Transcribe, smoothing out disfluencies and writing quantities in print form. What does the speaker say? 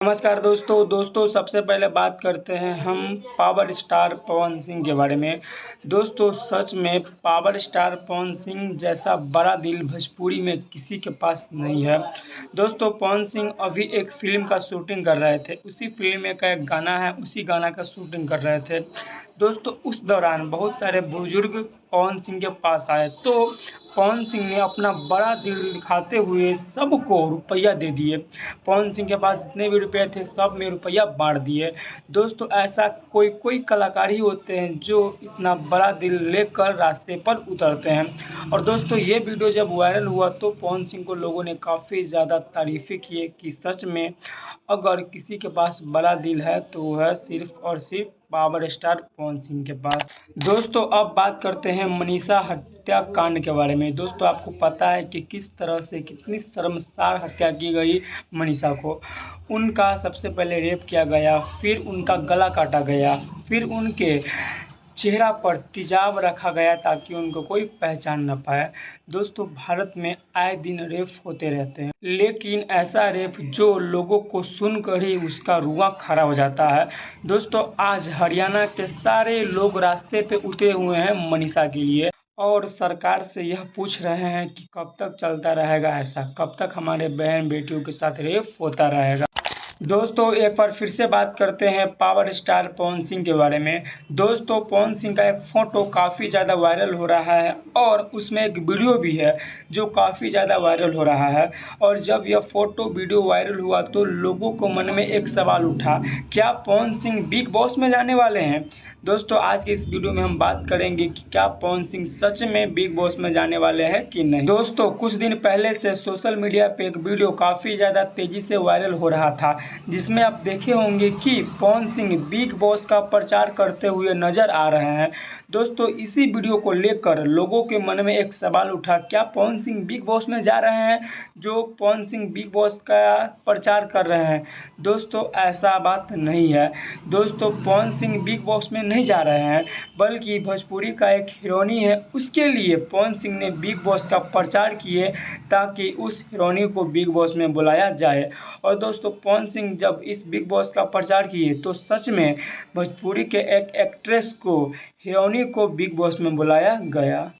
नमस्कार दोस्तों सबसे पहले बात करते हैं हम पावर स्टार पवन सिंह के बारे में। दोस्तों सच में पावर स्टार पवन सिंह जैसा बड़ा दिल भोजपुरी में किसी के पास नहीं है। दोस्तों पवन सिंह अभी एक फ़िल्म का शूटिंग कर रहे थे, उसी फिल्म में का एक गाना है, उसी गाना का शूटिंग कर रहे थे। दोस्तों उस दौरान बहुत सारे बुजुर्ग पवन सिंह के पास आए, तो पवन सिंह ने अपना बड़ा दिल दिखाते हुए सबको रुपया दे दिए। पवन सिंह के पास जितने भी रुपए थे सब में रुपया बाँट दिए। दोस्तों ऐसा कोई कलाकार ही होते हैं जो इतना बड़ा दिल लेकर रास्ते पर उतरते हैं। और दोस्तों ये वीडियो जब वायरल हुआ तो पवन सिंह को लोगों ने काफ़ी ज़्यादा तारीफ़ें किए कि सच में अगर किसी के पास बड़ा दिल है तो वह सिर्फ़ और सिर्फ पावर स्टार पवन सिंह के पास। दोस्तों अब बात करते हैं मनीषा हत्याकांड के बारे में। दोस्तों आपको पता है कि किस तरह से कितनी शर्मसार हत्या की गई मनीषा को। उनका सबसे पहले रेप किया गया, फिर उनका गला काटा गया, फिर उनके चेहरा पर तेजाब रखा गया ताकि उनको कोई पहचान न पाए। दोस्तों भारत में आए दिन रेप होते रहते हैं, लेकिन ऐसा रेप जो लोगों को सुनकर ही उसका रुआं खड़ा हो जाता है। दोस्तों आज हरियाणा के सारे लोग रास्ते पे उतरे हुए हैं मनीषा के लिए और सरकार से यह पूछ रहे हैं कि कब तक चलता रहेगा ऐसा, कब तक हमारे बहन बेटियों के साथ रेप होता रहेगा। दोस्तों एक बार फिर से बात करते हैं पावर स्टार पवन सिंह के बारे में। दोस्तों पवन सिंह का एक फ़ोटो काफ़ी ज़्यादा वायरल हो रहा है और उसमें एक वीडियो भी है जो काफ़ी ज़्यादा वायरल हो रहा है। और जब यह फ़ोटो वीडियो वायरल हुआ तो लोगों को मन में एक सवाल उठा, क्या पवन सिंह बिग बॉस में जाने वाले हैं? दोस्तों आज की इस वीडियो में हम बात करेंगे कि क्या पवन सिंह सच में बिग बॉस में जाने वाले हैं कि नहीं। दोस्तों कुछ दिन पहले से सोशल मीडिया पे एक वीडियो काफ़ी ज़्यादा तेज़ी से वायरल हो रहा था, जिसमें आप देखे होंगे कि पवन सिंह बिग बॉस का प्रचार करते हुए नजर आ रहे हैं। दोस्तों इसी वीडियो को लेकर लोगों के मन में एक सवाल उठा, क्या पवन सिंह बिग बॉस में जा रहे हैं? जो पवन सिंह बिग बॉस का प्रचार कर रहे हैं। दोस्तों ऐसा बात नहीं है। दोस्तों पवन सिंह बिग बॉस में नहीं जा रहे हैं, बल्कि भोजपुरी का एक हीरोइनी है, उसके लिए पवन सिंह ने बिग बॉस का प्रचार किए ताकि उस हीरोइनी को बिग बॉस में बुलाया जाए। और दोस्तों पवन सिंह जब इस बिग बॉस का प्रचार किए तो सच में भोजपुरी के एक एक्ट्रेस को, हीरोइनी को बिग बॉस में बुलाया गया।